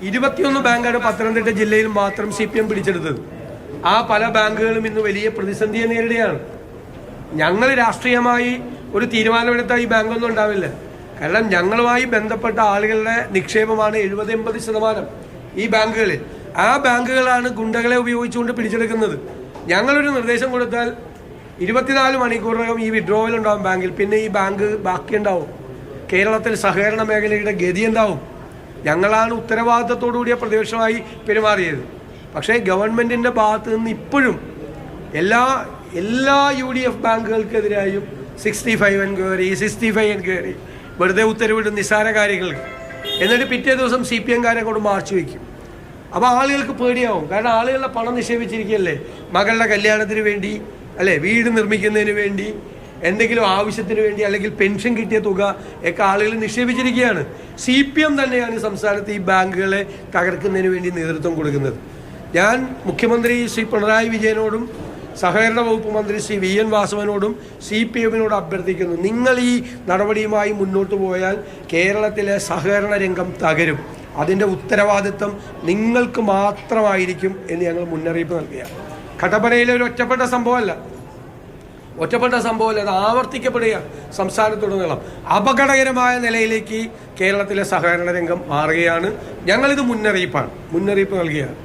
21 ബാങ്കാണ് പത്തനംതിട്ട ജില്ലയിൽ മാത്രം CPM പിടിച്ചെടുത്തത്. ആ പല ബാങ്കുകളും ഇന്ന് വലിയ പ്രതിസന്ധിയെ നേരിടുകയാണ്. ഞങ്ങൾ രാഷ്ട്രീയമായി ഒരു തീരുമാനമെടുത്താൽ ഈ ബാങ്കൊന്നും ഉണ്ടാവില്ല. കാരണം ഞങ്ങളുമായി ബന്ധപ്പെട്ട ആളുകളുടെ നിക്ഷേപമാണ് 70-80% ഈ ബാങ്കുകളിൽ. ആ ബാങ്കുകളാണ് ഗുണ്ടകളെ ഉപയോഗിച്ചുകൊണ്ട് പിടിച്ചെടുക്കുന്നത്. ഞങ്ങളൊരു നിർദ്ദേശം കൊടുത്താൽ 24 മണിക്കൂറിനകം ഈ വിഡ്രോവൽ ഉണ്ടാവും ബാങ്കിൽ. പിന്നെ ഈ ബാങ്ക് ബാക്കിയുണ്ടാവും. കേരളത്തിൽ സഹകരണ മേഖലയുടെ ഗതി ഉണ്ടാവും. ഞങ്ങളാണ് ഉത്തരവാദിത്തത്തോടുകൂടിയ പ്രതിപക്ഷമായി പെരുമാറിയത്. പക്ഷേ ഗവൺമെൻറ്റിൻ്റെ ഭാഗത്ത് നിന്ന് ഇപ്പോഴും എല്ലാ UDF ബാങ്കുകൾക്കെതിരായും 65 എൻക്വയറി 65 എൻക്വയറി വെറുതെ ഉത്തരവിടും നിസ്സാര കാര്യങ്ങൾക്ക്. എന്നിട്ട് പിറ്റേ ദിവസം CPM-കാരെ കൊണ്ട് മാർച്ച് വയ്ക്കും. അപ്പോൾ ആളുകൾക്ക് പേടിയാവും. കാരണം ആളുകളുടെ പണം നിക്ഷേപിച്ചിരിക്കുകയല്ലേ, മകളുടെ കല്യാണത്തിന് വേണ്ടി, അല്ലേ, വീട് നിർമ്മിക്കുന്നതിന് വേണ്ടി, എന്തെങ്കിലും ആവശ്യത്തിന് വേണ്ടി, അല്ലെങ്കിൽ പെൻഷൻ കിട്ടിയ തുക ഒക്കെ ആളുകൾ നിക്ഷേപിച്ചിരിക്കുകയാണ്. CPM തന്നെയാണ് സംസ്ഥാനത്ത് ഈ ബാങ്കുകളെ തകർക്കുന്നതിന് വേണ്ടി നേതൃത്വം കൊടുക്കുന്നത്. ഞാൻ മുഖ്യമന്ത്രി ശ്രീ പിണറായി വിജയനോടും സഹകരണ വകുപ്പ് മന്ത്രി ശ്രീ VN വാസവനോടും CPM-നോട് അഭ്യർത്ഥിക്കുന്നു, നിങ്ങൾ ഈ നടപടിയുമായി മുന്നോട്ട് പോയാൽ കേരളത്തിലെ സഹകരണ രംഗം തകരും. അതിൻ്റെ ഉത്തരവാദിത്വം നിങ്ങൾക്ക് മാത്രമായിരിക്കും എന്ന് ഞങ്ങൾ മുന്നറിയിപ്പ് നൽകുകയാണ്. കട്ടപ്പനയിലെ ഒരു ഒറ്റപ്പെട്ട സംഭവമല്ല, അത് ആവർത്തിക്കപ്പെടുക സംസ്ഥാനത്തുടനീളം. അപകടകരമായ നിലയിലേക്ക് കേരളത്തിലെ സഹകരണ രംഗം മാറുകയാണ്. ഞങ്ങളിത് മുന്നറിയിപ്പ് നൽകുകയാണ്.